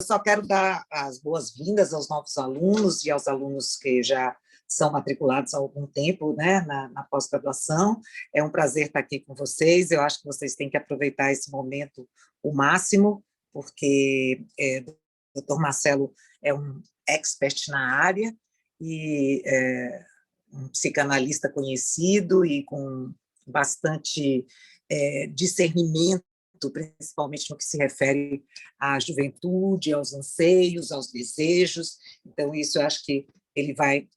só quero dar as boas-vindas aos novos alunos e aos alunos que já são matriculados há algum tempo, né, na pós-graduação. É um prazer estar aqui com vocês. Eu acho que vocês têm que aproveitar esse momento o máximo, porque o Dr. Marcelo é um expert na área e um psicanalista conhecido e com bastante discernimento, principalmente no que se refere à juventude, aos anseios, aos desejos. Então, isso eu acho que ele vai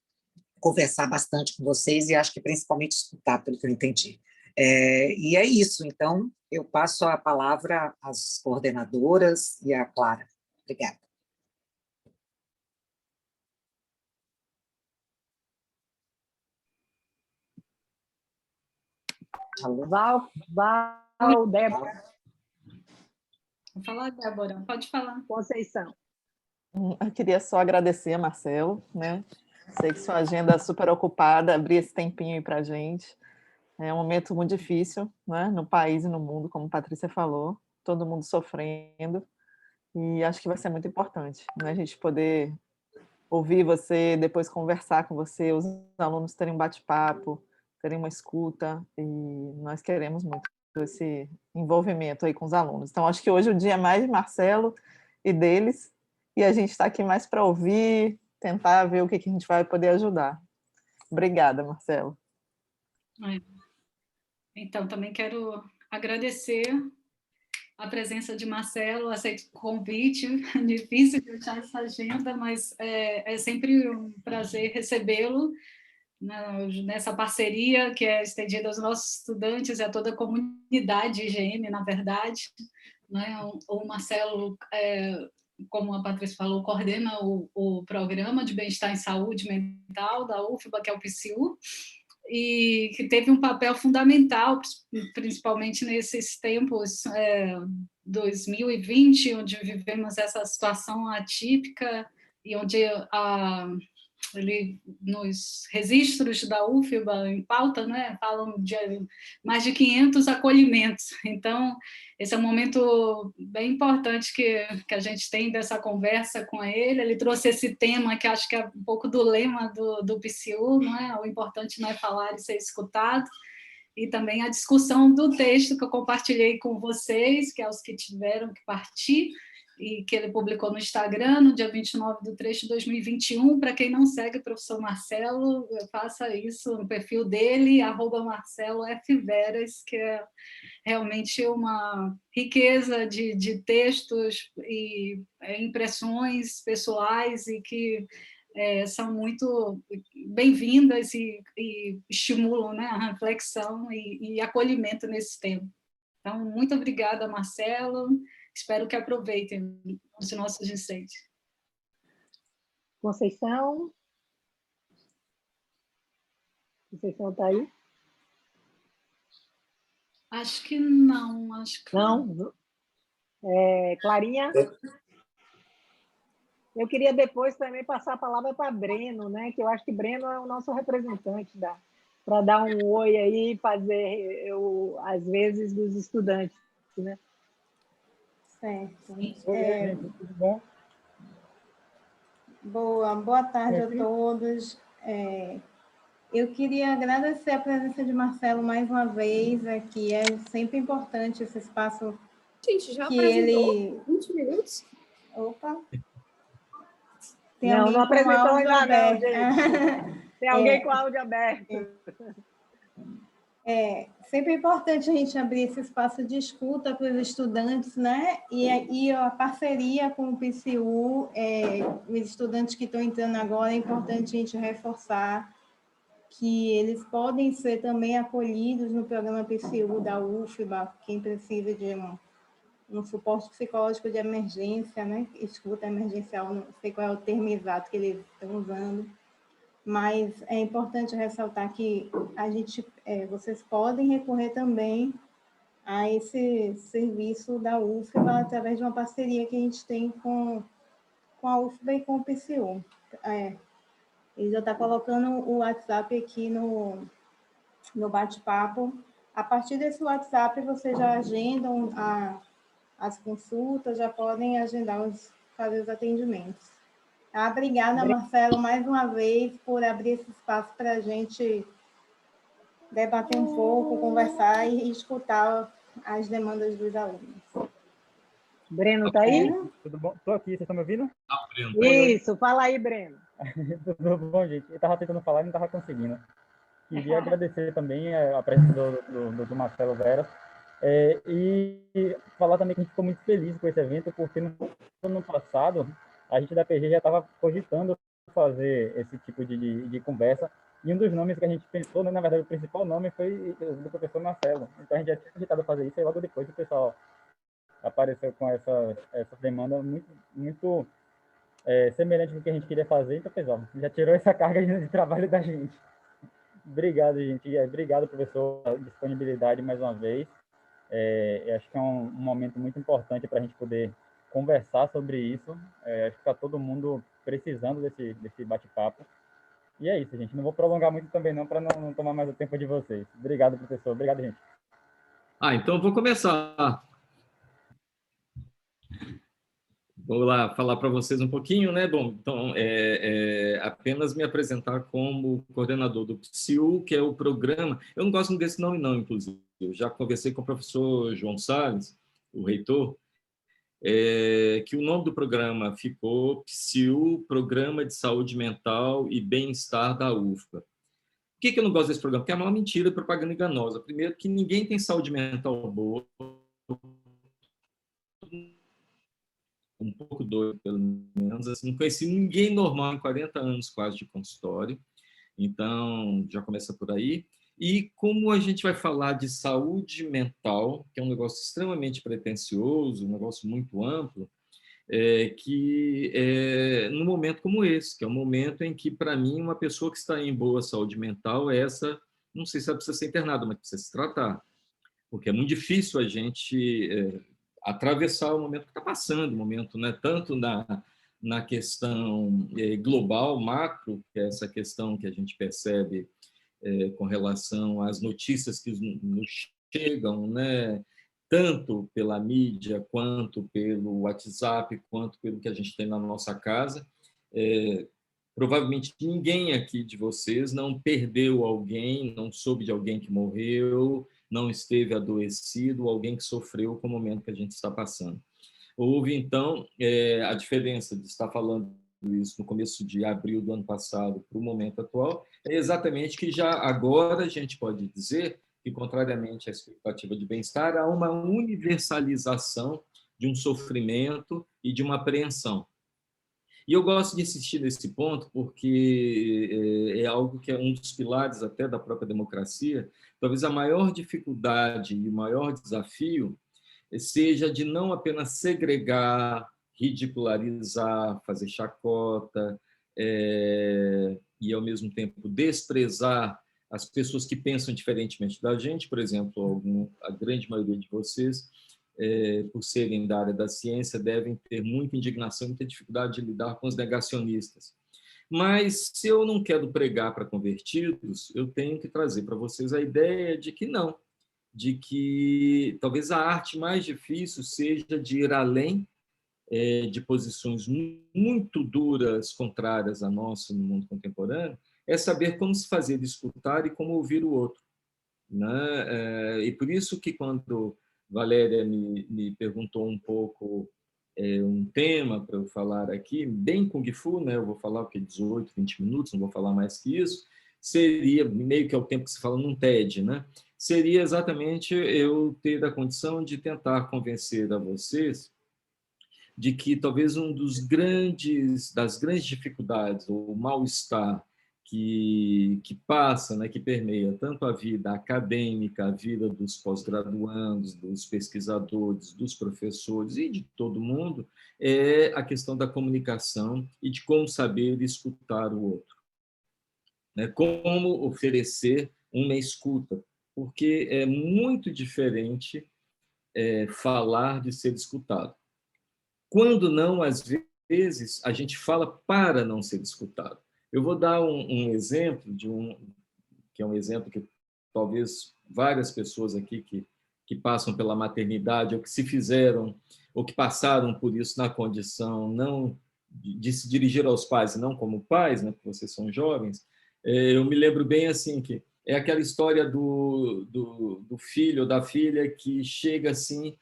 conversar bastante com vocês e acho que principalmente escutar, pelo que eu entendi. E é isso. Então, eu passo a palavra às coordenadoras e à Clara. Obrigada. Débora. Vou falar, Débora. Pode falar. Conceição. Eu queria só agradecer a Marcelo, né? Sei que sua agenda é super ocupada, abrir esse tempinho aí para a gente. É um momento muito difícil, né? No país e no mundo, como a Patrícia falou, todo mundo sofrendo, e acho que vai ser muito importante, né? A gente poder ouvir você, depois conversar com você, os alunos terem um bate-papo, terem uma escuta, e nós queremos muito esse envolvimento aí com os alunos. Então, acho que hoje o dia é mais de Marcelo e deles, e a gente está aqui mais para ouvir, tentar ver o que a gente vai poder ajudar. Obrigada, Marcelo. Então, também quero agradecer a presença de Marcelo, aceito o convite, difícil de achar essa agenda, mas é sempre um prazer recebê-lo nessa parceria que é estendida aos nossos estudantes e a toda a comunidade IGM, na verdade. Né? O Marcelo, como a Patrícia falou, coordena o programa de bem-estar em saúde mental da UFBA, que é o PSU, e que teve um papel fundamental, principalmente nesses tempos 2020, onde vivemos essa situação atípica e onde nos registros da UFBA, em pauta, né, falam de mais de 500 acolhimentos. Então, esse é um momento bem importante que a gente tem dessa conversa com ele. Ele trouxe esse tema que acho que é um pouco do lema do PSU, não é? O importante não é falar e ser escutado. E também a discussão do texto que eu compartilhei com vocês, que é os que tiveram que partir, e que ele publicou no Instagram, no dia 29/3 de 2021. Para quem não segue o professor Marcelo, faça isso no perfil dele, @MarceloFveras, que é realmente uma riqueza de textos e impressões pessoais e que são muito bem-vindas e estimulam, né, a reflexão e acolhimento nesse tema. Então, muito obrigada, Marcelo. Espero que aproveitem os nossos discentes. Conceição? Conceição está aí? Acho que não. Não? Clarinha? Eu queria depois também passar a palavra para Breno, né? Que eu acho que Breno é o nosso representante para dar um oi aí e fazer, às vezes, dos estudantes, né? Certo. Tudo bom? Boa tarde a todos. Eu queria agradecer a presença de Marcelo mais uma vez aqui. É sempre importante esse espaço. Gente, já que apresentou ele... 20 minutos? Opa! Não apresentou ainda não, gente. Tem alguém com áudio aberto. Sempre é importante a gente abrir esse espaço de escuta para os estudantes, né? E a parceria com o PSU, os estudantes que estão entrando agora, é importante a gente reforçar que eles podem ser também acolhidos no programa PSU da UFBA, quem precisa de um suporte psicológico de emergência, né? Escuta emergencial, não sei qual é o termo exato que eles estão usando, mas é importante ressaltar que vocês podem recorrer também a esse serviço da UFBA através de uma parceria que a gente tem com a UFBA e com o PSU. Ele já está colocando o WhatsApp aqui no bate-papo. A partir desse WhatsApp, vocês já agendam as consultas, já podem agendar fazer os atendimentos. Tá? Obrigada, Marcelo, mais uma vez, por abrir esse espaço para a gente debater um pouco, conversar e escutar as demandas dos alunos. Breno está aí? Tudo bom? Estou aqui, vocês estão me ouvindo? Breno. Isso, fala aí, Breno. Tudo bom, gente? Eu estava tentando falar e não estava conseguindo. Queria agradecer também a presença do Marcelo Vera e falar também que a gente ficou muito feliz com esse evento, porque no ano passado a gente da PG já estava cogitando fazer esse tipo de conversa, e um dos nomes que a gente pensou, né, na verdade o principal nome foi o do professor Marcelo. Então a gente já tinha cogitado fazer isso, e logo depois o pessoal apareceu com essa demanda muito semelhante com o que a gente queria fazer, então, pessoal, já tirou essa carga de trabalho da gente. Obrigado, gente. Obrigado, professor, pela disponibilidade mais uma vez. Eu acho que é um momento muito importante para a gente poder conversar sobre isso. Acho que está todo mundo precisando desse bate-papo. E é isso, gente. Não vou prolongar muito também, não, para não tomar mais o tempo de vocês. Obrigado, professor. Obrigado, gente. Então eu vou começar. Vou lá falar para vocês um pouquinho, né? Bom, então, apenas me apresentar como coordenador do PSIU, que é o programa. Eu não gosto desse nome, não, inclusive. Eu já conversei com o professor João Salles, o reitor, que o nome do programa ficou PSIU, Programa de Saúde Mental e Bem-Estar da UFBA. Por que eu não gosto desse programa? Porque é uma mentira, propaganda enganosa. Primeiro, que ninguém tem saúde mental boa, um pouco doido, pelo menos. Assim, não conheci ninguém normal em 40 anos quase de consultório. Então, já começa por aí. E como a gente vai falar de saúde mental, que é um negócio extremamente pretensioso, um negócio muito amplo, num momento como esse, que é um momento em que, para mim, uma pessoa que está em boa saúde mental, não sei se ela precisa ser internada, mas precisa se tratar, porque é muito difícil a gente atravessar o momento que está passando, o momento, né, tanto na questão global, macro, que é essa questão que a gente percebe com relação às notícias que nos chegam, né, tanto pela mídia, quanto pelo WhatsApp, quanto pelo que a gente tem na nossa casa. Provavelmente ninguém aqui de vocês não perdeu alguém, não soube de alguém que morreu, não esteve adoecido, alguém que sofreu com o momento que a gente está passando. Houve, então, a diferença de estar falando isso no começo de abril do ano passado para o momento atual, é exatamente que já agora a gente pode dizer que, contrariamente à expectativa de bem-estar, há uma universalização de um sofrimento e de uma apreensão. E eu gosto de insistir nesse ponto porque é algo que é um dos pilares até da própria democracia. Talvez a maior dificuldade e o maior desafio seja de não apenas segregar, ridicularizar, fazer chacota e, ao mesmo tempo, desprezar as pessoas que pensam diferentemente da gente. Por exemplo, a grande maioria de vocês, por serem da área da ciência, devem ter muita indignação e muita dificuldade de lidar com os negacionistas. Mas, se eu não quero pregar para convertidos, eu tenho que trazer para vocês a ideia de que não, de que talvez a arte mais difícil seja de ir além de posições muito duras, contrárias à nossa no mundo contemporâneo, é saber como se fazer escutar e como ouvir o outro, né? E por isso que, quando Valéria me perguntou um pouco um tema para eu falar aqui, bem Kung Fu, né? Eu vou falar o que 18, 20 minutos, não vou falar mais que isso, seria meio que é o tempo que se fala num TED, né? Seria exatamente eu ter a condição de tentar convencer a vocês de que talvez das grandes dificuldades ou mal-estar que passa, né, que permeia tanto a vida acadêmica, a vida dos pós-graduandos, dos pesquisadores, dos professores e de todo mundo, é a questão da comunicação e de como saber escutar o outro, né? Como oferecer uma escuta, porque é muito diferente falar de ser escutado. Quando não, às vezes, a gente fala para não ser escutado. Eu vou dar um exemplo, que é um exemplo que talvez várias pessoas aqui que que passam pela maternidade ou que se fizeram ou que passaram por isso na condição não de se dirigir aos pais e não como pais, né, porque vocês são jovens. Eu me lembro bem assim que é aquela história do filho ou da filha que chega assim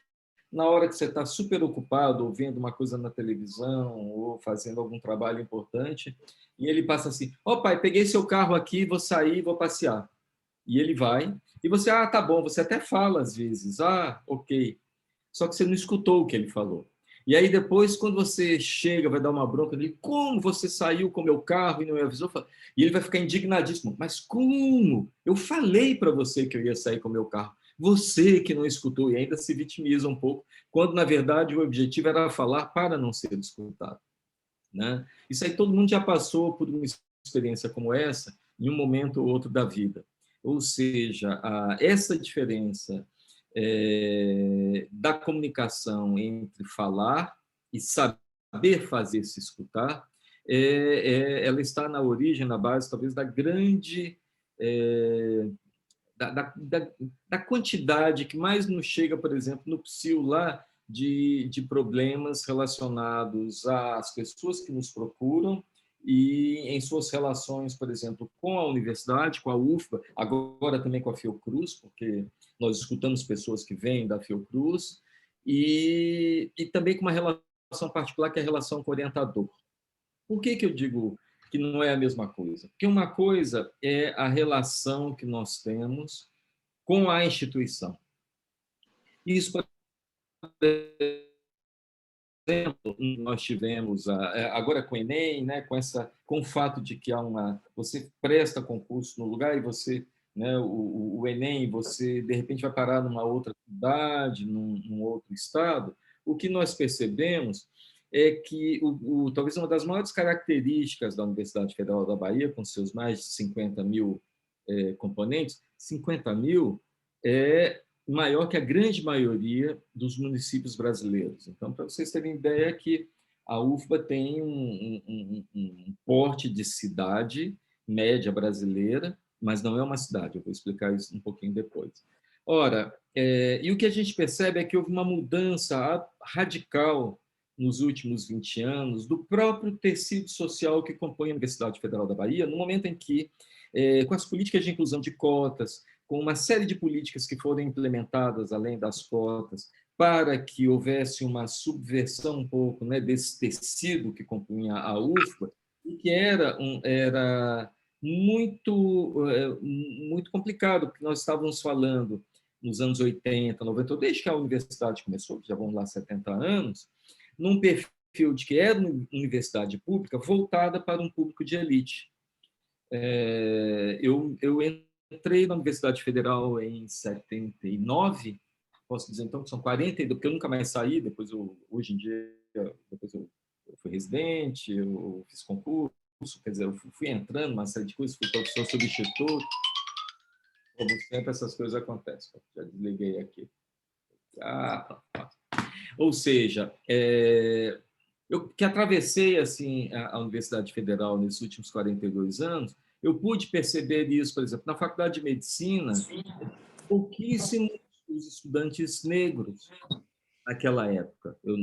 na hora que você está super ocupado, ou vendo uma coisa na televisão, ou fazendo algum trabalho importante, e ele passa assim: ó, pai, peguei seu carro aqui, vou sair, vou passear. E ele vai, e você, tá bom, você até fala às vezes, ok. Só que você não escutou o que ele falou. E aí depois, quando você chega, vai dar uma bronca, ele: como você saiu com o meu carro e não me avisou? E ele vai ficar indignadíssimo: mas como? Eu falei para você que eu ia sair com o meu carro. Você que não escutou, e ainda se vitimiza um pouco, quando, na verdade, o objetivo era falar para não ser escutado, né? Isso aí todo mundo já passou por uma experiência como essa, em um momento ou outro da vida. Ou seja, essa diferença da comunicação entre falar e saber fazer se escutar, ela está na origem, na base, talvez, da grande... da quantidade que mais nos chega, por exemplo, no PSIL lá, de problemas relacionados às pessoas que nos procuram e em suas relações, por exemplo, com a universidade, com a UFBA, agora também com a Fiocruz, porque nós escutamos pessoas que vêm da Fiocruz, e também com uma relação particular, que é a relação com o orientador. Por que eu digo que não é a mesma coisa? Porque uma coisa é a relação que nós temos com a instituição. Isso, por exemplo, nós tivemos agora com o Enem, né, com o fato de que você presta concurso no lugar e você, né, o Enem, você de repente vai parar numa outra cidade, num outro estado. O que nós percebemos é que talvez uma das maiores características da Universidade Federal da Bahia, com seus mais de 50 mil componentes, 50 mil é maior que a grande maioria dos municípios brasileiros. Então, para vocês terem ideia, que a UFBA tem um porte de cidade média brasileira, mas não é uma cidade. Eu vou explicar isso um pouquinho depois. Ora, e o que a gente percebe é que houve uma mudança radical nos últimos 20 anos do próprio tecido social que compõe a Universidade Federal da Bahia, no momento em que, com as políticas de inclusão de cotas, com uma série de políticas que foram implementadas além das cotas, para que houvesse uma subversão um pouco, né, desse tecido que compunha a UFBA, e que era muito complicado, porque nós estávamos falando nos anos 80, 90, desde que a universidade começou, já vão lá 70 anos, num perfil de que era uma universidade pública voltada para um público de elite. Eu entrei na Universidade Federal em 79, posso dizer então que são 40, porque eu nunca mais saí, hoje em dia, depois eu fui residente, eu fiz concurso, quer dizer, eu fui entrando uma série de coisas, fui professor substituto, como sempre essas coisas acontecem. Já desliguei aqui. Ou seja, eu que atravessei assim a Universidade Federal nesses últimos 42 anos, eu pude perceber isso, por exemplo, na Faculdade de Medicina, pouquíssimos os estudantes negros naquela época. Eu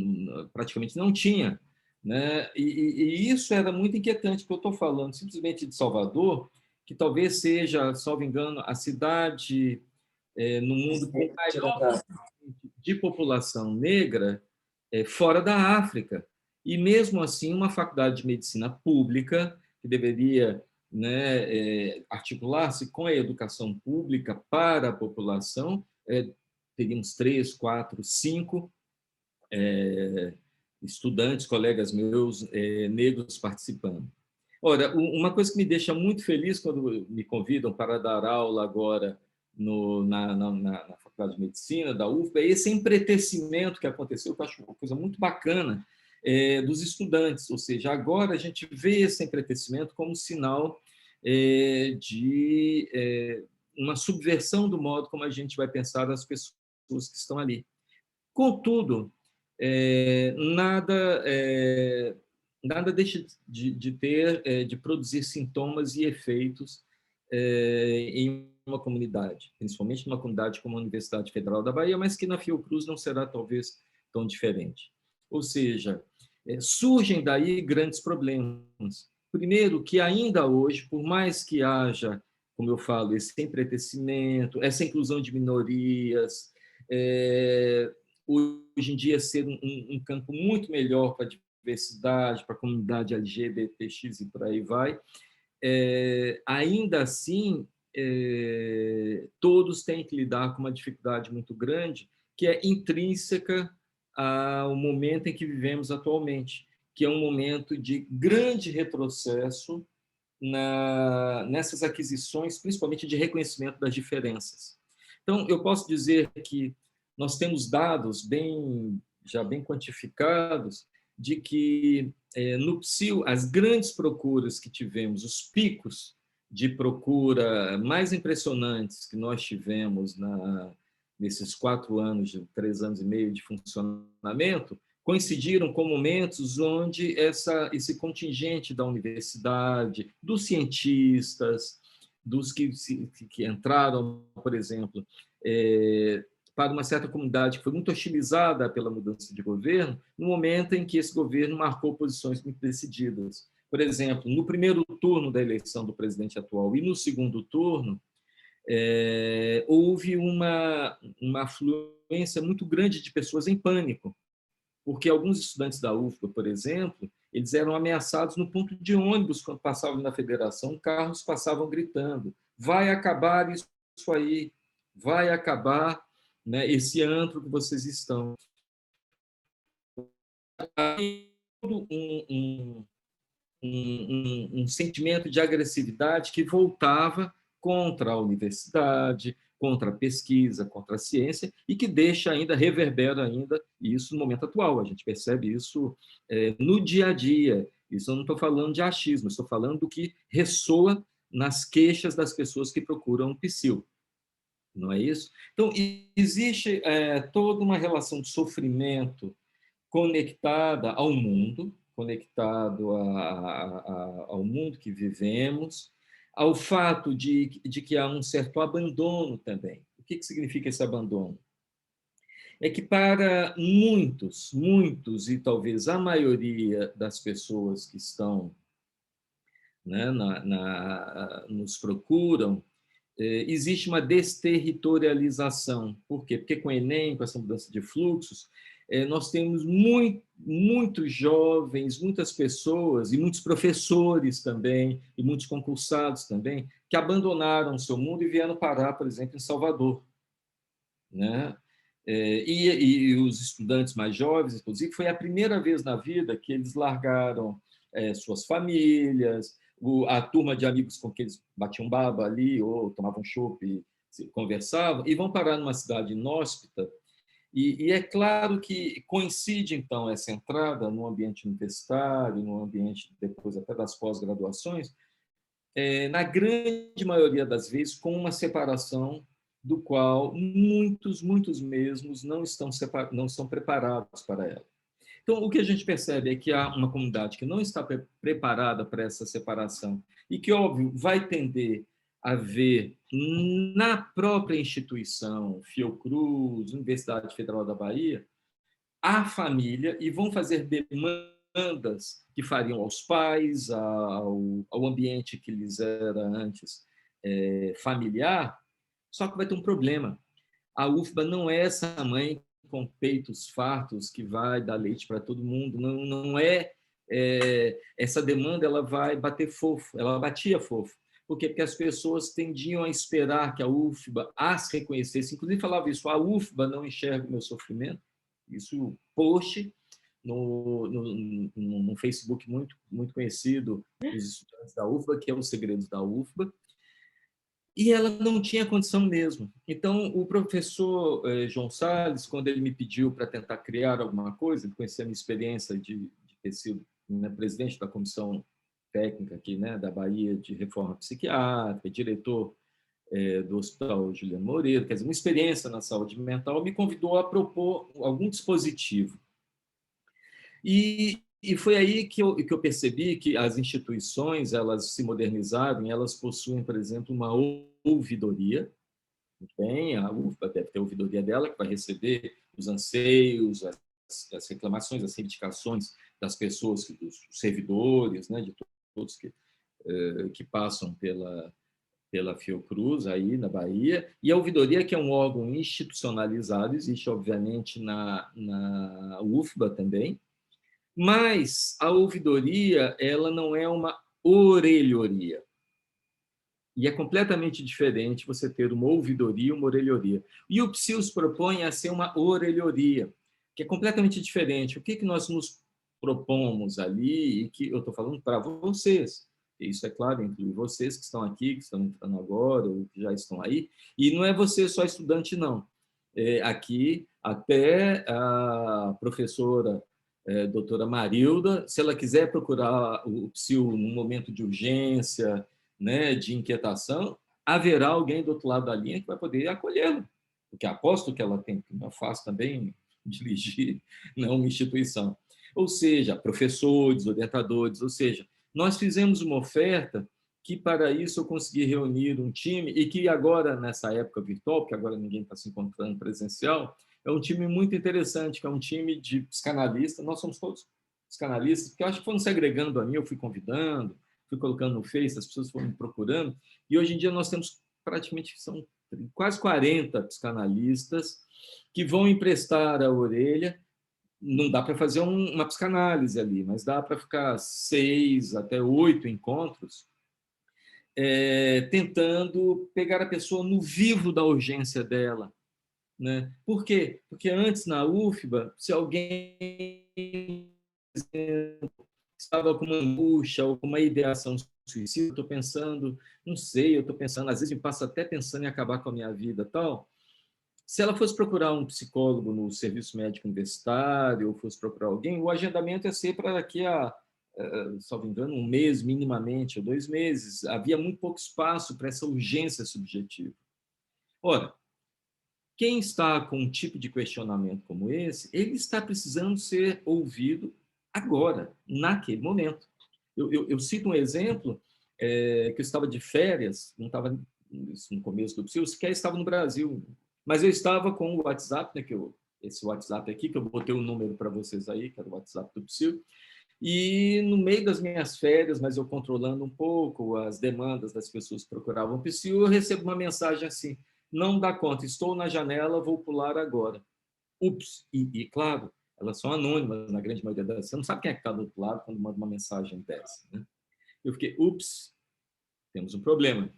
praticamente não tinha, né? E isso era muito inquietante, porque eu estou falando simplesmente de Salvador, que talvez seja, salvo engano, a cidade no mundo com maior de população negra fora da África. E, mesmo assim, uma faculdade de medicina pública, que deveria, né, articular-se com a educação pública para a população, teríamos 3, 4, 5 estudantes, colegas meus, negros participando. Ora, uma coisa que me deixa muito feliz quando me convidam para dar aula agora na Faculdade de Medicina da UFBA é esse empretecimento que aconteceu, que eu acho uma coisa muito bacana, dos estudantes. Ou seja, agora a gente vê esse empretecimento como sinal de uma subversão do modo como a gente vai pensar as pessoas que estão ali. Contudo, nada deixa de produzir sintomas e efeitos em uma comunidade, principalmente numa comunidade como a Universidade Federal da Bahia, mas que na Fiocruz não será talvez tão diferente. Ou seja, surgem daí grandes problemas. Primeiro, que ainda hoje, por mais que haja, como eu falo, esse empretecimento, essa inclusão de minorias, hoje em dia ser um campo muito melhor para a diversidade, para a comunidade LGBTX e por aí vai, ainda assim, todos têm que lidar com uma dificuldade muito grande, que é intrínseca ao momento em que vivemos atualmente, que é um momento de grande retrocesso nessas aquisições, principalmente de reconhecimento das diferenças. Então, eu posso dizer que nós temos dados já bem quantificados de que, no PSIL, as grandes procuras que tivemos, os picos de procura mais impressionantes que nós tivemos nesses 3 anos e meio de funcionamento, coincidiram com momentos onde esse contingente da universidade, dos cientistas, dos que entraram, por exemplo, para uma certa comunidade que foi muito hostilizada pela mudança de governo, no momento em que esse governo marcou posições muito decididas. Por exemplo, no primeiro turno da eleição do presidente atual e no segundo turno, houve uma afluência muito grande de pessoas em pânico, porque alguns estudantes da UFBA, por exemplo, eles eram ameaçados no ponto de ônibus quando passavam na federação, carros passavam gritando: vai acabar isso aí, vai acabar, né, esse antro que vocês estão. Um sentimento de agressividade que voltava contra a universidade, contra a pesquisa, contra a ciência, e que reverbera ainda isso no momento atual. A gente percebe isso no dia a dia. Isso eu não estou falando de achismo, estou falando do que ressoa nas queixas das pessoas que procuram o PSIL. Não é isso? Então, existe toda uma relação de sofrimento conectada ao mundo, conectado ao mundo que vivemos, ao fato de que há um certo abandono também. O que significa esse abandono? É que para muitos, e talvez a maioria das pessoas que estão, né, nos procuram, existe uma desterritorialização. Por quê? Porque com o Enem, com essa mudança de fluxos, nós temos muitos jovens, muitas pessoas, e muitos professores também, e muitos concursados também, que abandonaram o seu mundo e vieram parar, por exemplo, em Salvador. Né? E os estudantes mais jovens, inclusive, foi a primeira vez na vida que eles largaram suas famílias, a turma de amigos com que eles batiam baba ali, ou tomavam chopp e conversavam, e vão parar numa cidade inóspita. E é claro que coincide, então, essa entrada no ambiente universitário, no ambiente, depois até das pós-graduações, na grande maioria das vezes, com uma separação do qual muitos mesmos não estão preparados para ela. Então, o que a gente percebe é que há uma comunidade que não está preparada para essa separação e que, óbvio, vai tender a ver na própria instituição, Fiocruz, Universidade Federal da Bahia, a família, e vão fazer demandas que fariam aos pais, ao ambiente que lhes era antes familiar, só que vai ter um problema. A UFBA não é essa mãe com peitos fartos que vai dar leite para todo mundo, não é essa demanda, ela vai bater fofo, ela batia fofo. Por quê? Porque as pessoas tendiam a esperar que a UFBA as reconhecesse, inclusive falava isso: a UFBA não enxerga o meu sofrimento. Isso, post no Facebook muito conhecido dos estudantes da UFBA, que é Os Segredos da UFBA, e ela não tinha condição mesmo. Então, o professor João Salles, quando ele me pediu para tentar criar alguma coisa, ele conhecia a minha experiência de ter sido, né, presidente da comissão técnica aqui, né, da Bahia de reforma psiquiátrica, diretor do Hospital Juliano Moreira, quer dizer, uma experiência na saúde mental, me convidou a propor algum dispositivo. E e foi aí que eu percebi que as instituições, elas se modernizaram, e elas possuem, por exemplo, uma ouvidoria. Muito bem, a UFBA deve ter a ouvidoria dela, que vai receber os anseios, as reclamações, as reivindicações das pessoas, dos servidores, né, de todos que passam pela Fiocruz, aí na Bahia, e a ouvidoria, que é um órgão institucionalizado, existe, obviamente, na UFBA também, mas a ouvidoria, ela não é uma orelhoria. E é completamente diferente você ter uma ouvidoria e uma orelhoria. E o PSIL se propõe a ser uma orelhoria, que é completamente diferente. O que nós nos propomos ali, e que eu estou falando para vocês, isso, é claro, inclui vocês que estão aqui, que estão entrando agora, ou que já estão aí, e não é você só estudante, não. Aqui, até a professora doutora Marilda, se ela quiser procurar o PSIL num momento de urgência, né, de inquietação, haverá alguém do outro lado da linha que vai poder acolhê-lo, porque aposto que ela tem, que não é fácil também dirigir, não, uma instituição. Ou seja, professores, orientadores, ou seja, nós fizemos uma oferta que, para isso, eu consegui reunir um time, e que agora, nessa época virtual, porque agora ninguém está se encontrando presencial, é um time muito interessante, que é um time de psicanalistas, nós somos todos psicanalistas, porque eu acho que foram se agregando a mim, eu fui convidando, fui colocando no Face, as pessoas foram me procurando, e hoje em dia nós temos praticamente, são quase 40 psicanalistas que vão emprestar a orelha. Não dá para fazer uma psicanálise ali, mas dá para ficar 6 até 8 encontros tentando pegar a pessoa no vivo da urgência dela. Né? Por quê? Porque antes, na UFBA, se alguém estava com uma angústia ou com uma ideação suicida, eu estou pensando, não sei, eu estou pensando, às vezes me passo até pensando em acabar com a minha vida, tal. Se ela fosse procurar um psicólogo no serviço médico universitário, ou fosse procurar alguém, o agendamento ia ser para daqui a, salvo engano, 1 mês, minimamente, ou 2 meses. Havia muito pouco espaço para essa urgência subjetiva. Ora, quem está com um tipo de questionamento como esse, ele está precisando ser ouvido agora, naquele momento. Eu cito um exemplo, que eu estava de férias, não estava no começo do PSIL, sequer estava no Brasil, mas eu estava com o WhatsApp, né, esse WhatsApp aqui, que eu botei o número para vocês aí, que era o WhatsApp do PSIL, e no meio das minhas férias, mas eu controlando um pouco as demandas das pessoas que procuravam o PSIL, eu recebo uma mensagem assim: não dá conta, estou na janela, vou pular agora. Ups! E claro, elas são anônimas, na grande maioria delas. Você não sabe quem é que está do outro lado quando manda uma mensagem dessa. Né? Eu fiquei, ups, temos um problema.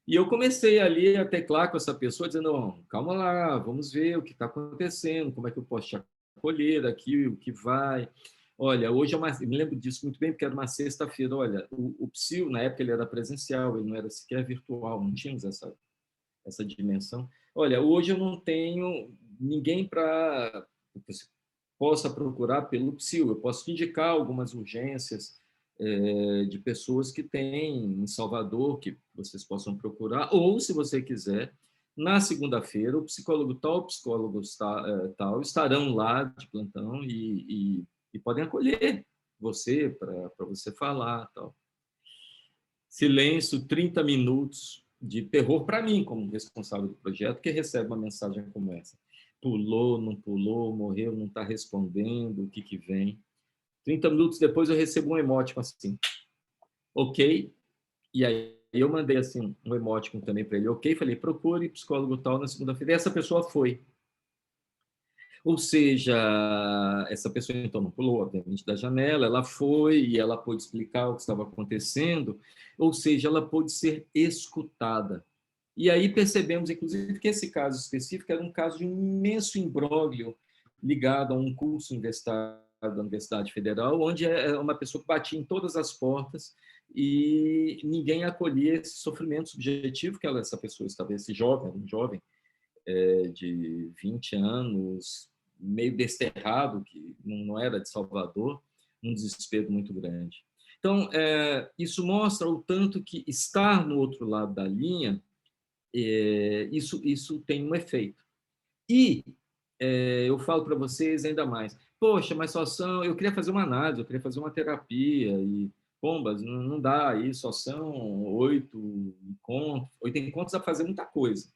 E eu comecei ali a teclar com essa pessoa, dizendo, não, calma lá, vamos ver o que está acontecendo, como é que eu posso te acolher aqui, o que vai. Olha, hoje eu me lembro disso muito bem, porque era uma sexta-feira. Olha, o PSIL, na época, ele era presencial, ele não era sequer virtual, não tínhamos essa dimensão. Olha, hoje eu não tenho ninguém para que você possa procurar pelo PSIL. Eu posso te indicar algumas urgências de pessoas que têm em Salvador, que vocês possam procurar, ou, se você quiser, na segunda-feira, o psicólogo tal, o psicólogo tal estarão lá de plantão e podem acolher você para você falar. Tal. Silêncio, 30 minutos de terror para mim, como responsável do projeto, que recebe uma mensagem como essa. Pulou, não pulou, morreu, não está respondendo, o que vem. 30 minutos depois eu recebo um emoticon assim, ok, e aí eu mandei assim, um emoticon também para ele, ok, falei, procure psicólogo tal na segunda-feira, e essa pessoa foi. Ou seja, essa pessoa então não pulou, obviamente, da janela, ela foi e ela pôde explicar o que estava acontecendo, ou seja, ela pôde ser escutada. E aí percebemos, inclusive, que esse caso específico era um caso de um imenso imbróglio ligado a um curso universitário da Universidade Federal, onde é uma pessoa que batia em todas as portas e ninguém acolhia esse sofrimento subjetivo que essa pessoa estava, esse jovem, um jovem de 20 anos, meio desterrado, que não era de Salvador, um desespero muito grande. Então, isso mostra o tanto que estar no outro lado da linha, isso tem um efeito. E eu falo para vocês ainda mais, poxa, mas só são... Eu queria fazer uma análise, eu queria fazer uma terapia, e, pombas, não dá, aí só são 8 encontros. 8 encontros dá para fazer muita coisa.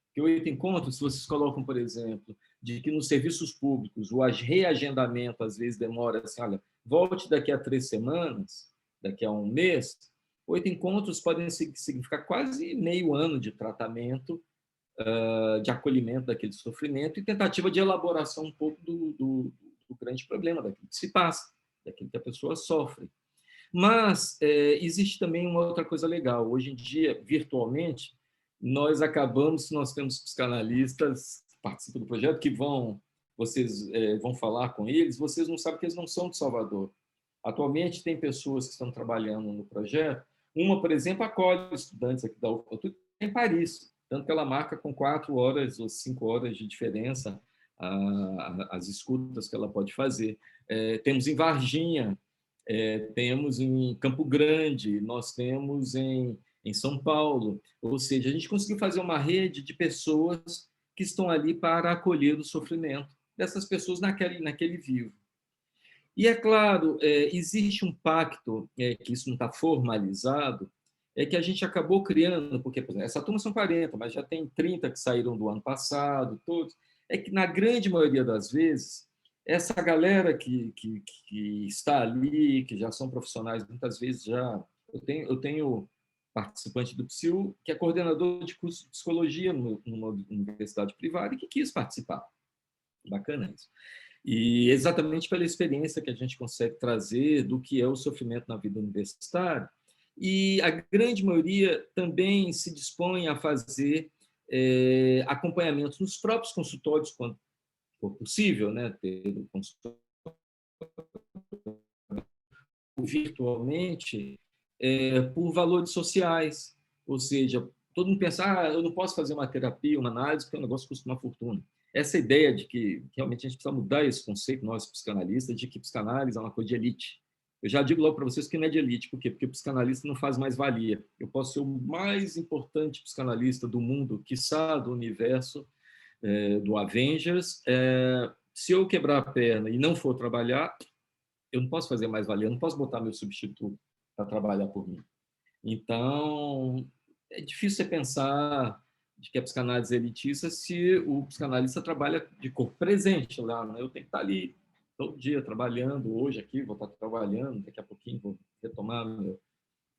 Porque 8 encontros, se vocês colocam, por exemplo, de que nos serviços públicos o reagendamento às vezes demora assim, olha, volte daqui a 3 semanas, daqui a um mês, 8 encontros podem significar quase meio ano de tratamento, de acolhimento daquele sofrimento e tentativa de elaboração um pouco do grande problema, daquilo que se passa, daquilo que a pessoa sofre. Mas existe também uma outra coisa legal. Hoje em dia, virtualmente, nós temos psicanalistas que participam do projeto, que vocês vão falar com eles, vocês não sabem que eles não são de Salvador. Atualmente, tem pessoas que estão trabalhando no projeto. Uma, por exemplo, acolhe estudantes aqui da UFBA, em Paris, tanto que ela marca com 4 horas ou 5 horas de diferença as escutas que ela pode fazer. Temos em Varginha, temos em Campo Grande, nós temos em São Paulo. Ou seja, a gente conseguiu fazer uma rede de pessoas que estão ali para acolher o sofrimento dessas pessoas naquele vivo. E, é claro, existe um pacto, que isso não está formalizado, que a gente acabou criando, porque, por exemplo, essa turma são 40, mas já tem 30 que saíram do ano passado, todos. É que, na grande maioria das vezes, essa galera que está ali, que já são profissionais, muitas vezes já... Eu tenho participante do PSIU, que é coordenador de curso de psicologia numa universidade privada e que quis participar. Bacana isso. E exatamente pela experiência que a gente consegue trazer do que é o sofrimento na vida universitária. E a grande maioria também se dispõe a fazer acompanhamentos nos próprios consultórios, quando for possível, né, ter o consultório virtualmente, por valores sociais. Ou seja, todo mundo pensa, eu não posso fazer uma terapia, uma análise, porque o negócio custa uma fortuna. Essa ideia de que realmente a gente precisa mudar esse conceito, nós psicanalistas, de que psicanálise é uma coisa de elite. Eu já digo logo para vocês que não é de elite. Por quê? Porque o psicanalista não faz mais valia. Eu posso ser o mais importante psicanalista do mundo, quiçá do universo, do Avengers. Se eu quebrar a perna e não for trabalhar, eu não posso fazer mais valia, eu não posso botar meu substituto para trabalhar por mim. Então, é difícil você pensar de que a psicanálise é elitista se o psicanalista trabalha de corpo presente lá, né? Eu tenho que estar ali todo dia trabalhando, hoje aqui vou estar trabalhando, daqui a pouquinho vou retomar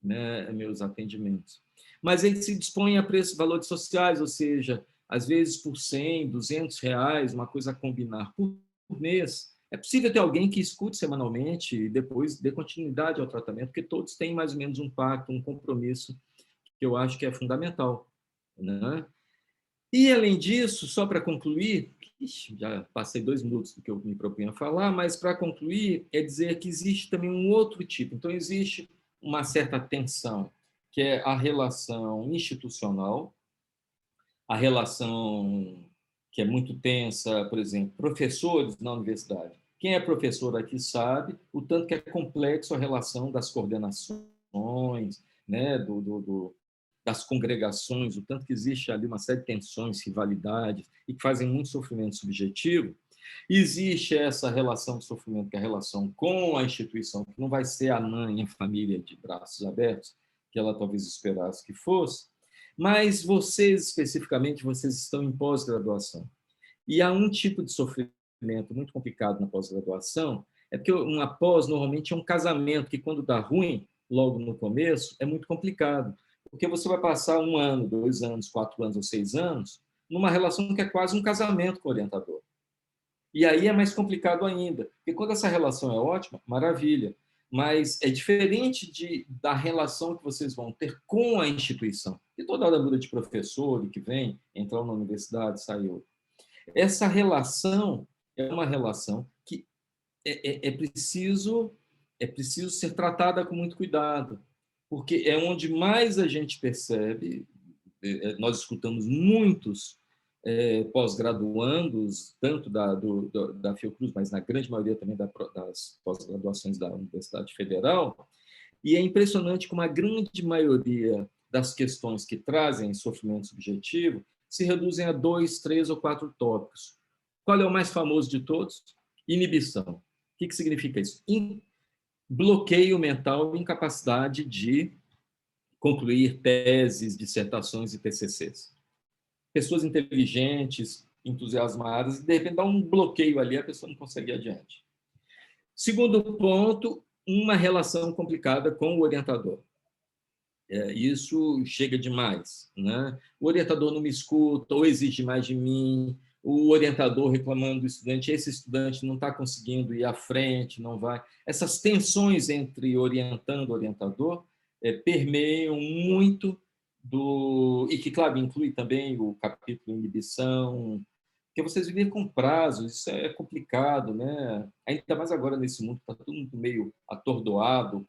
meus atendimentos. Mas ele se dispõe a preços, valores sociais, ou seja, às vezes por 100, 200 reais, uma coisa a combinar por mês. É possível ter alguém que escute semanalmente e depois dê continuidade ao tratamento, porque todos têm mais ou menos um pacto, um compromisso, que eu acho que é fundamental, né? E, além disso, só para concluir, já passei 2 minutos do que eu me propunha a falar, mas para concluir, é dizer que existe também um outro tipo. Então, existe uma certa tensão, que é a relação institucional, a relação que é muito tensa, por exemplo, professores na universidade. Quem é professor aqui sabe o tanto que é complexo a relação das coordenações, né, das congregações, o tanto que existe ali uma série de tensões, rivalidades, e que fazem muito sofrimento subjetivo. Existe essa relação de sofrimento, que é a relação com a instituição, que não vai ser a mãe, a família de braços abertos, que ela talvez esperasse que fosse, mas vocês, especificamente, vocês estão em pós-graduação. E há um tipo de sofrimento muito complicado na pós-graduação, é porque uma pós, normalmente, é um casamento, que quando dá ruim, logo no começo, é muito complicado. Porque você vai passar 1 ano, 2 anos, 4 anos ou 6 anos numa relação que é quase um casamento com o orientador. E aí é mais complicado ainda, porque quando essa relação é ótima, maravilha, mas é diferente da relação que vocês vão ter com a instituição. E toda hora muda de professor que vem, entrou na universidade, saiu. Essa relação é uma relação que é preciso ser tratada com muito cuidado, porque é onde mais a gente percebe, nós escutamos muitos pós-graduandos, tanto da Fiocruz, mas na grande maioria também das pós-graduações da Universidade Federal, e é impressionante como a grande maioria das questões que trazem sofrimento subjetivo se reduzem a 2, 3 ou 4 tópicos. Qual é o mais famoso de todos? Inibição. O que significa isso? Bloqueio mental, incapacidade de concluir teses, dissertações e TCCs. Pessoas inteligentes, entusiasmadas, e de repente dá um bloqueio ali, a pessoa não consegue ir adiante. Segundo ponto, uma relação complicada com o orientador. Isso chega demais, né? O orientador não me escuta, ou exige mais de mim, o orientador reclamando do estudante, esse estudante não está conseguindo ir à frente, não vai. Essas tensões entre orientando e orientador permeiam muito e que, claro, inclui também o capítulo inibição, porque vocês vivem com prazos, isso é complicado, né? Ainda mais agora nesse mundo, está todo mundo meio atordoado,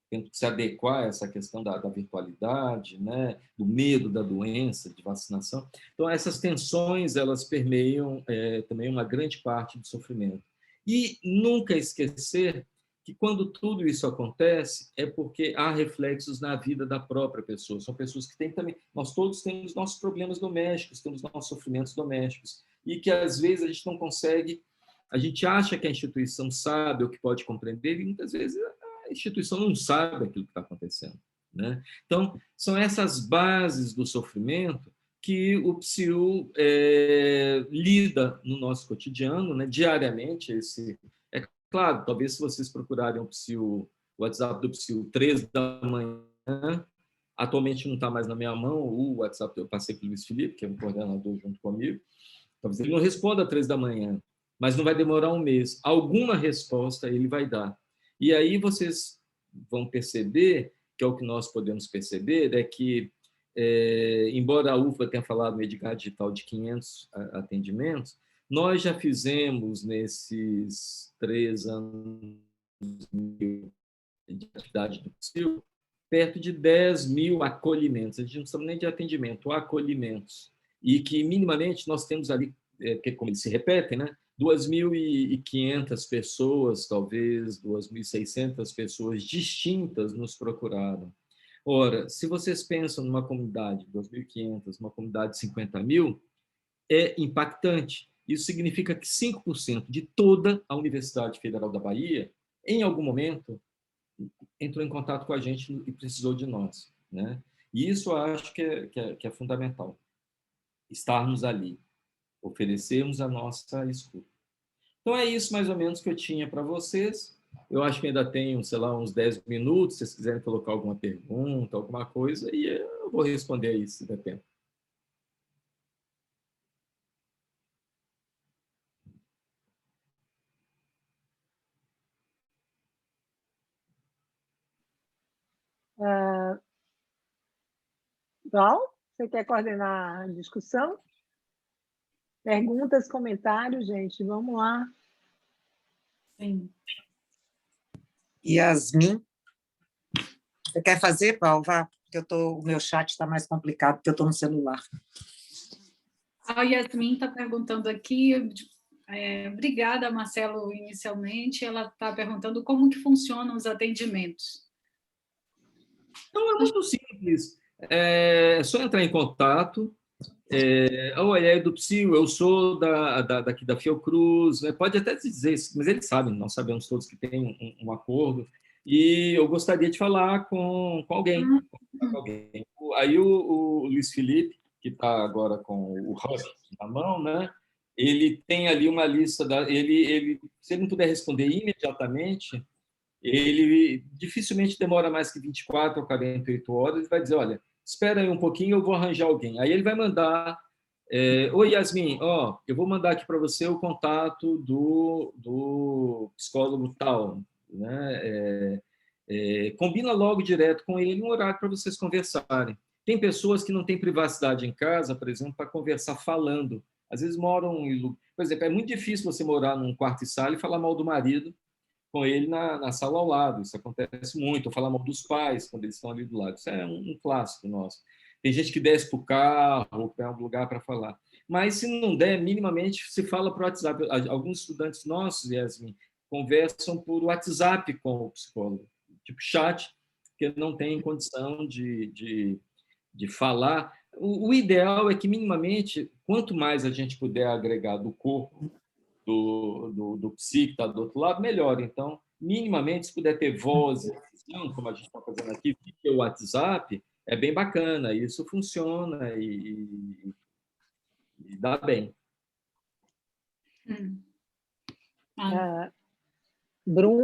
tendo que se adequar a essa questão da virtualidade, né? Do medo da doença, de vacinação. Então, essas tensões, elas permeiam também uma grande parte do sofrimento. E nunca esquecer que quando tudo isso acontece é porque há reflexos na vida da própria pessoa. São pessoas que têm também... Nós todos temos nossos problemas domésticos, temos nossos sofrimentos domésticos, e que às vezes a gente não consegue... A gente acha que a instituição sabe ou que pode compreender, e muitas vezes a instituição não sabe aquilo que está acontecendo, né? Então, são essas bases do sofrimento que o PSIU lida no nosso cotidiano, né? Diariamente. Claro, talvez se vocês procurarem o WhatsApp do PSIU 3 da manhã, atualmente não está mais na minha mão, o WhatsApp eu passei para o Luiz Felipe, que é um coordenador junto comigo, talvez ele não responda às 3 da manhã, mas não vai demorar um mês. Alguma resposta ele vai dar. E aí vocês vão perceber, que é o que nós podemos perceber, é que, embora a UFBA tenha falado no Edgar Digital de 500 atendimentos, nós já fizemos, nesses 3 anos de atividade do PSIU, perto de 10 mil acolhimentos. A gente não sabe nem de atendimento, acolhimentos. E que, minimamente, nós temos ali, porque como eles se repetem, né? 2.500 pessoas, talvez 2.600 pessoas distintas nos procuraram. Ora, se vocês pensam numa comunidade de 2.500, uma comunidade de 50 mil, é impactante. Isso significa que 5% de toda a Universidade Federal da Bahia, em algum momento, entrou em contato com a gente e precisou de nós, né? E isso eu acho que é fundamental. Estarmos ali, oferecermos a nossa escuta. Então, é isso mais ou menos que eu tinha para vocês. Eu acho que ainda tenho, sei lá, uns 10 minutos, se vocês quiserem colocar alguma pergunta, alguma coisa, e eu vou responder aí, se der tempo. Val, você quer coordenar a discussão? Perguntas, comentários, gente, vamos lá. Sim. Yasmin, você quer fazer, Paulo? Vá, porque o meu chat está mais complicado, porque eu estou no celular. A Yasmin está perguntando aqui, obrigada, Marcelo, inicialmente, ela está perguntando como que funcionam os atendimentos. Então, é muito simples. É só entrar em contato. Olha, é do PSIU, eu sou daqui da Fiocruz, né? Pode até dizer isso, mas eles sabem, nós sabemos todos que tem um acordo, e eu gostaria de falar com alguém. Aí o Luiz Felipe, que está agora com o hub na mão, né? Ele tem ali uma lista, se ele não puder responder imediatamente, ele dificilmente demora mais que 24 ou 48 horas, ele vai dizer, olha, espera aí um pouquinho, eu vou arranjar alguém. Aí ele vai mandar, oi, Yasmin, eu vou mandar aqui para você o contato do psicólogo tal, né? Combina logo direto com ele um horário para vocês conversarem. Tem pessoas que não têm privacidade em casa, por exemplo, para conversar falando. Às vezes moram por exemplo, é muito difícil você morar num quarto e sala e falar mal do marido com ele na sala ao lado. Isso acontece muito. Ou falar mal dos pais quando eles estão ali do lado. Isso é um clássico nosso. Tem gente que desce para o carro ou para um lugar para falar. Mas, se não der, minimamente, se fala por WhatsApp. Alguns estudantes nossos, Yasmin, conversam por WhatsApp com o psicólogo. Tipo chat, porque não tem condição de falar. O ideal é que, minimamente, quanto mais a gente puder agregar do corpo do psi que está do outro lado, melhor. Então, minimamente, se puder ter voz e visão, como a gente está fazendo aqui, via WhatsApp, é bem bacana. Isso funciona e dá bem.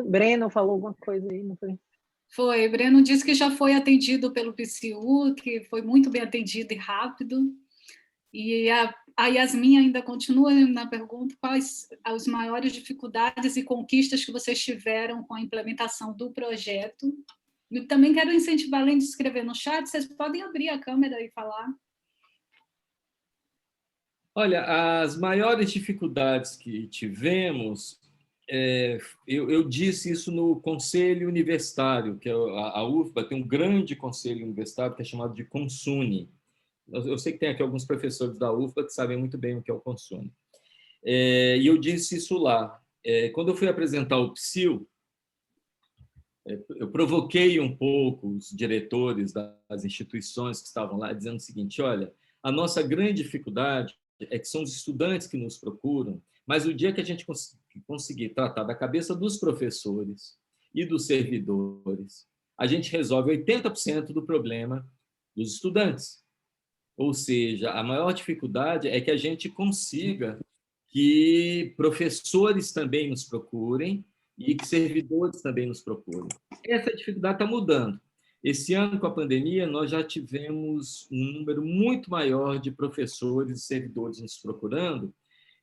Breno falou alguma coisa aí, não foi? Foi, Breno disse que já foi atendido pelo PCU, que foi muito bem atendido e rápido. E a Yasmin ainda continua na pergunta: quais as maiores dificuldades e conquistas que vocês tiveram com a implementação do projeto? E também quero incentivar, além de escrever no chat, vocês podem abrir a câmera e falar. Olha, as maiores dificuldades que tivemos, eu disse isso no Conselho Universitário, que a UFBA tem um grande conselho universitário que é chamado de CONSUNE. Eu sei que tem aqui alguns professores da UFBA que sabem muito bem o que é o CONSUNE. E eu disse isso lá. Quando eu fui apresentar o PSIL, eu provoquei um pouco os diretores das instituições que estavam lá, dizendo o seguinte: olha, a nossa grande dificuldade é que são os estudantes que nos procuram, mas o dia que a gente conseguir tratar da cabeça dos professores e dos servidores, a gente resolve 80% do problema dos estudantes. Ou seja, a maior dificuldade é que a gente consiga que professores também nos procurem e que servidores também nos procurem. Essa dificuldade está mudando. Esse ano, com a pandemia, nós já tivemos um número muito maior de professores e servidores nos procurando,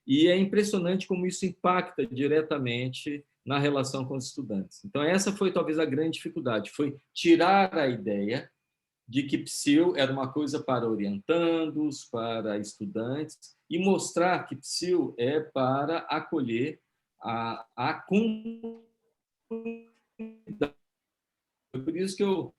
e é impressionante como isso impacta diretamente na relação com os estudantes. Então, essa foi talvez a grande dificuldade, foi tirar a ideia de que PSIL era uma coisa para orientandos, para estudantes, e mostrar que PSIL é para acolher a comunidade. Por isso que eu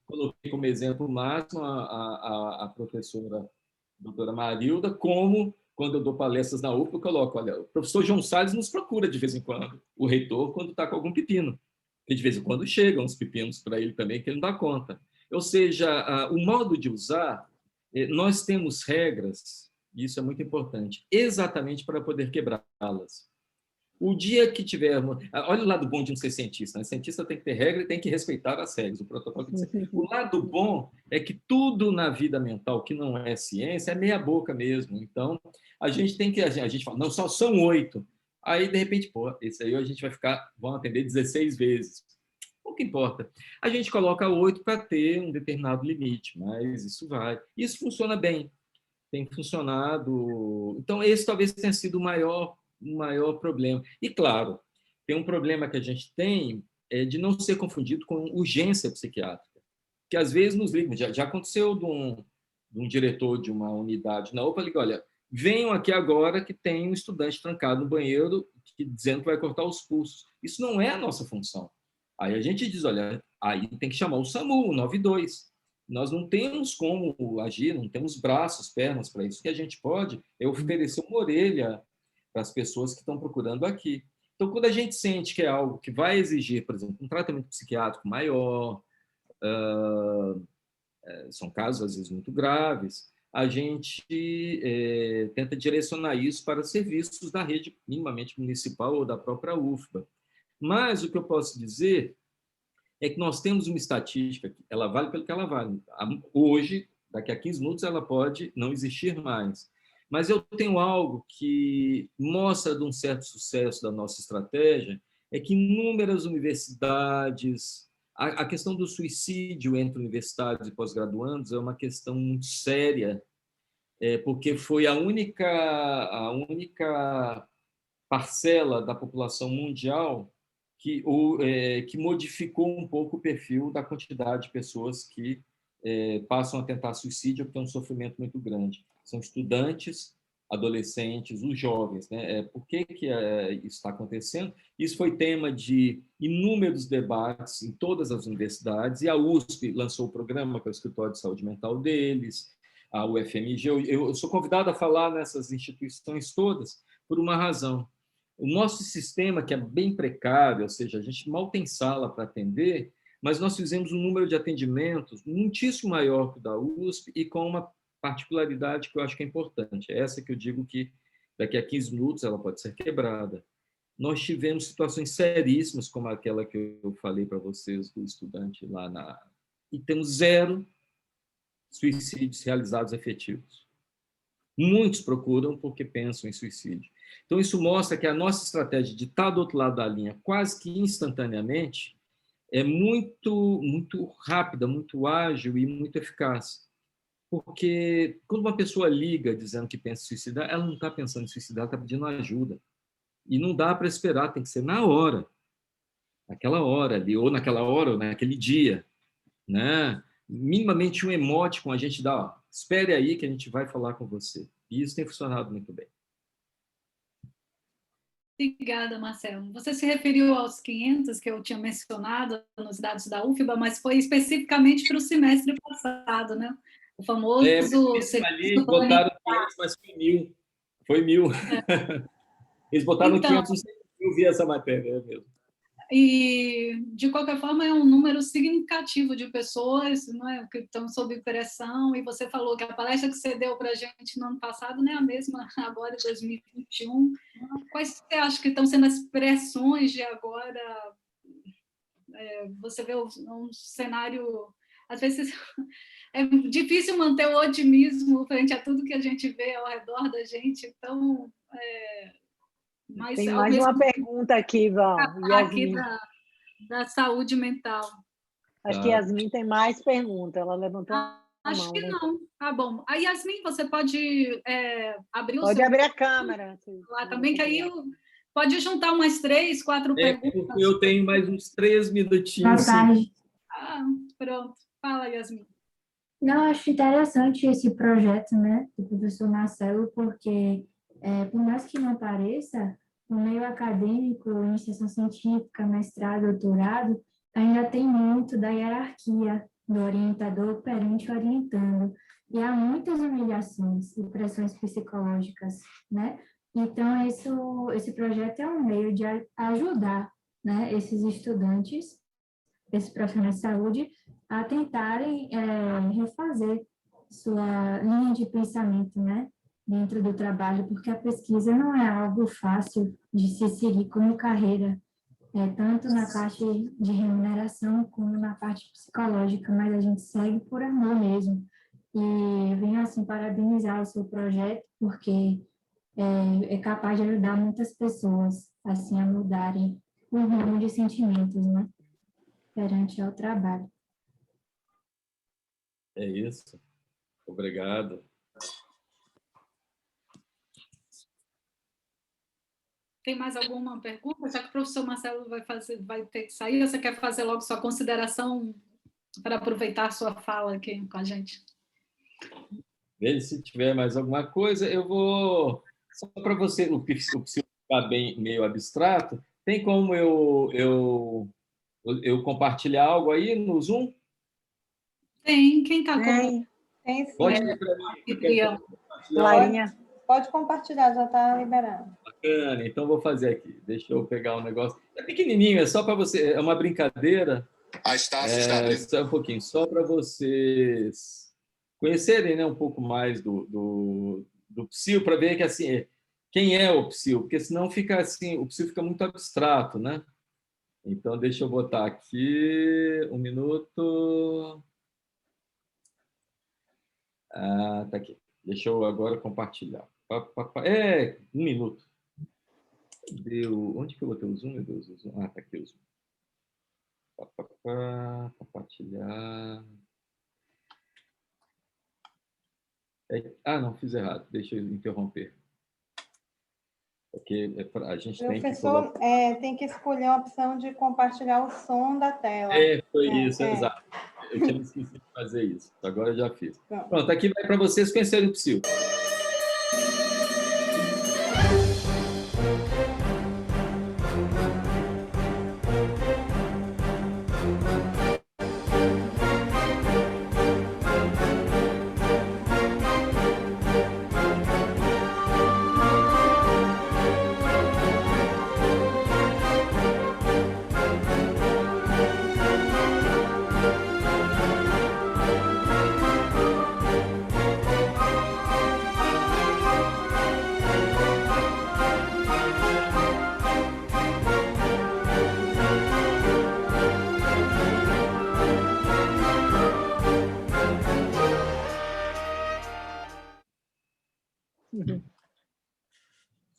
coloquei como exemplo máximo a professora doutora Marilda, como, quando eu dou palestras na UFBA, eu coloco: olha, o professor João Salles nos procura de vez em quando, o reitor, quando está com algum pepino. E de vez em quando chegam uns pepinos para ele também, que ele não dá conta. Ou seja, o modo de usar, nós temos regras, e isso é muito importante, exatamente para poder quebrá-las. O dia que tivermos... Olha o lado bom de não ser cientista, né? Cientista tem que ter regra e tem que respeitar as regras, o protocolo tem que ser. O lado bom é que tudo na vida mental que não é ciência é meia boca mesmo. Então, a gente tem que... A gente fala: não, só são 8. Aí, de repente, esse aí a gente vai ficar... Vão atender 16 vezes. Pouco importa. A gente coloca 8 para ter um determinado limite, mas isso vai. Isso funciona bem. Tem funcionado. Então, esse talvez tenha sido o maior problema. E, claro, tem um problema que a gente tem de não ser confundido com urgência psiquiátrica, que às vezes nos ligam. Já aconteceu de um diretor de uma unidade na UPA ligar: olha, venham aqui agora que tem um estudante trancado no banheiro dizendo que vai cortar os pulsos. Isso não é a nossa função. Aí a gente diz: olha, aí tem que chamar o SAMU, o 92. Nós não temos como agir, não temos braços, pernas para isso. O que a gente pode é oferecer uma orelha para as pessoas que estão procurando aqui. Então, quando a gente sente que é algo que vai exigir, por exemplo, um tratamento psiquiátrico maior, são casos, às vezes, muito graves, a gente tenta direcionar isso para serviços da rede minimamente municipal ou da própria UFBA. Mas o que eu posso dizer é que nós temos uma estatística, ela vale pelo que ela vale. Hoje, daqui a 15 minutos, ela pode não existir mais. Mas eu tenho algo que mostra de um certo sucesso da nossa estratégia, é que inúmeras universidades... A questão do suicídio entre universitários e pós-graduandos é uma questão muito séria, porque foi a única parcela da população mundial que modificou um pouco o perfil da quantidade de pessoas que passam a tentar suicídio porque tem um sofrimento muito grande. São estudantes, adolescentes, os jovens, né? Por que isso está acontecendo? Isso foi tema de inúmeros debates em todas as universidades, e a USP lançou o programa, que é o Escritório de Saúde Mental deles, a UFMG. Eu sou convidado a falar nessas instituições todas por uma razão. O nosso sistema, que é bem precário, ou seja, a gente mal tem sala para atender, mas nós fizemos um número de atendimentos muitíssimo maior que o da USP e com uma particularidade que eu acho que é importante. É essa que eu digo que Daqui a 15 minutos ela pode ser quebrada. Nós tivemos situações seríssimas, como aquela que eu falei para vocês, do estudante lá na... E temos 0 suicídios realizados efetivos. Muitos procuram porque pensam em suicídio. Então, isso mostra que a nossa estratégia de estar do outro lado da linha quase que instantaneamente é muito, muito rápida, muito ágil e muito eficaz. Porque quando uma pessoa liga dizendo que pensa em suicidar, ela não está pensando em suicidar, ela está pedindo ajuda. E não dá para esperar, tem que ser na hora. Naquela hora ali, ou naquela hora, ou naquele dia. Né? Minimamente um emoticon a gente dá, ó, espere aí que a gente vai falar com você. E isso tem funcionado muito bem. Obrigada, Marcelo. Você se referiu aos 500 que eu tinha mencionado nos dados da UFBA, mas foi especificamente para o semestre passado, né? O famoso... ali botaram 500, mas foi 1.000. Foi 1.000. Eles botaram então, 500, eu vi essa matéria mesmo. E, de qualquer forma, é um número significativo de pessoas, não é, que estão sob pressão, e você falou que a palestra que você deu para a gente no ano passado não é a mesma agora, em 2021. Quais você acha que estão sendo as pressões de agora? Você vê um cenário... Às vezes é difícil manter o otimismo frente a tudo que a gente vê ao redor da gente, então... Mas, tem mais uma pergunta aqui, Val. Aqui da saúde mental. Acho que Yasmin tem mais perguntas. Ela levantou a acho mão. Que né? não. Tá bom. A Yasmin, você pode abrir o Pode abrir a câmera. Lá também, que aí pode juntar umas 3, 4 perguntas. Eu tenho mais uns 3 minutinhos. Pronto. Fala, Yasmin. Não, acho interessante esse projeto, né, do professor Marcelo, porque, por mais que não pareça, no meio acadêmico, iniciação científica, mestrado, doutorado, ainda tem muito da hierarquia do orientador perante o orientando. E há muitas humilhações e pressões psicológicas, né? Então, esse projeto é um meio de ajudar, né, esses estudantes, esses profissionais de saúde, a tentarem refazer sua linha de pensamento, né, dentro do trabalho, porque a pesquisa não é algo fácil de se seguir como carreira, tanto na parte de remuneração como na parte psicológica, mas a gente segue por amor mesmo. E venho, assim, parabenizar o seu projeto, porque é capaz de ajudar muitas pessoas, assim, a mudarem o rumo de sentimentos, né, perante ao trabalho. É isso. Obrigado. Tem mais alguma pergunta? Já que o professor Marcelo vai ter que sair, você quer fazer logo sua consideração para aproveitar a sua fala aqui com a gente? Veja se tiver mais alguma coisa. Eu vou... Só para você, o psico ficar bem meio abstrato, tem como eu compartilhar algo aí no Zoom? Tem. Quem está com... Tem sim. Pode ir para mim. Larinha. Pode compartilhar, já está liberado. Bacana, então vou fazer aqui. Deixa eu pegar um negócio. É pequenininho, é só para você... É uma brincadeira. Só um pouquinho, só para vocês conhecerem, né, um pouco mais do psil, para ver que, assim, quem é o psil, porque senão fica assim, o psil fica muito abstrato, né? Então, deixa eu botar aqui, 1 minuto. Tá aqui. Deixa eu agora compartilhar. 1 minuto. Onde que eu botei o Zoom, meu Deus? O Zoom. Tá aqui o Zoom. Compartilhar. Não, fiz errado. Deixa eu interromper. Porque a gente tem que... Professor, tem que escolher a opção de compartilhar o som da tela. Foi isso, exato. Eu tinha esquecido de fazer isso. Agora eu já fiz. Pronto, aqui vai para vocês conhecerem o psil.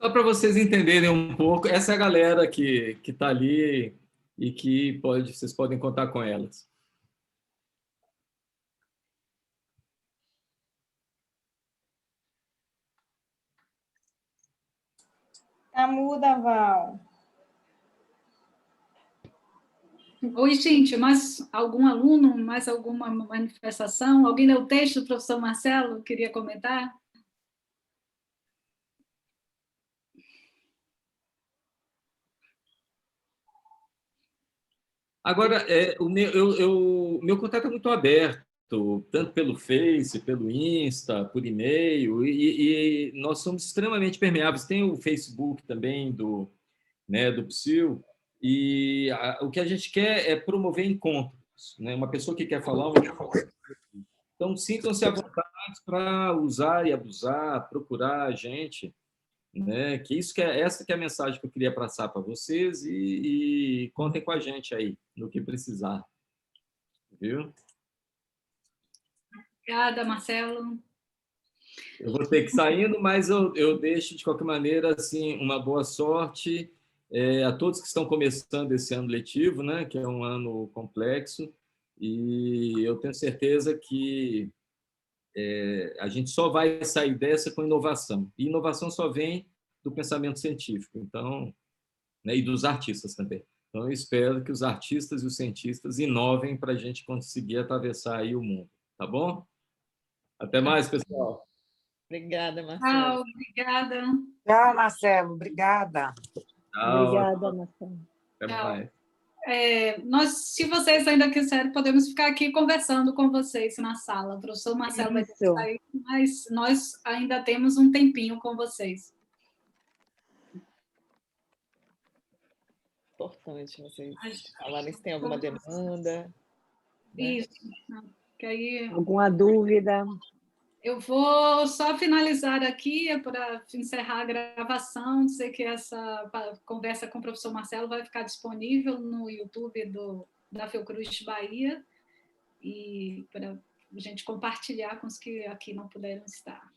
Só para vocês entenderem um pouco, essa é a galera que está ali e que vocês podem contar com elas. Tá muda, Val. Oi, gente, mais algum aluno, mais alguma manifestação? Alguém leu o texto do professor Marcelo? Queria comentar? Agora, o meu contato é muito aberto, tanto pelo Face, pelo Insta, por e-mail, e nós somos extremamente permeáveis. Tem o Facebook também do PSIL, e o que a gente quer é promover encontros, né? Uma pessoa que quer falar, então sintam-se à vontade para usar e abusar, procurar a gente, né? Essa que é a mensagem que eu queria passar para vocês e contem com a gente aí no que precisar, viu? Obrigada, Marcelo. Eu vou ter que ir saindo, mas eu deixo de qualquer maneira assim uma boa sorte a todos que estão começando esse ano letivo, né? Que é um ano complexo, e eu tenho certeza que a gente só vai sair dessa com inovação. E inovação só vem do pensamento científico, então, né, e dos artistas também. Então, eu espero que os artistas e os cientistas inovem para a gente conseguir atravessar aí o mundo. Tá bom? Até mais, pessoal. Obrigada, Marcelo. Tchau, obrigada. Tchau, Marcelo. Obrigada. Tchau. Obrigada, Marcelo. Até mais. Se vocês ainda quiserem, podemos ficar aqui conversando com vocês na sala. O professor Marcelo vai ter que sair, mas nós ainda temos um tempinho com vocês. Importante vocês falarem se tem alguma demanda. Isso. Que aí Alguma dúvida? eu vou só finalizar aqui para encerrar a gravação, dizer que essa conversa com o professor Marcelo vai ficar disponível no YouTube da Fiocruz Bahia e para a gente compartilhar com os que aqui não puderam estar.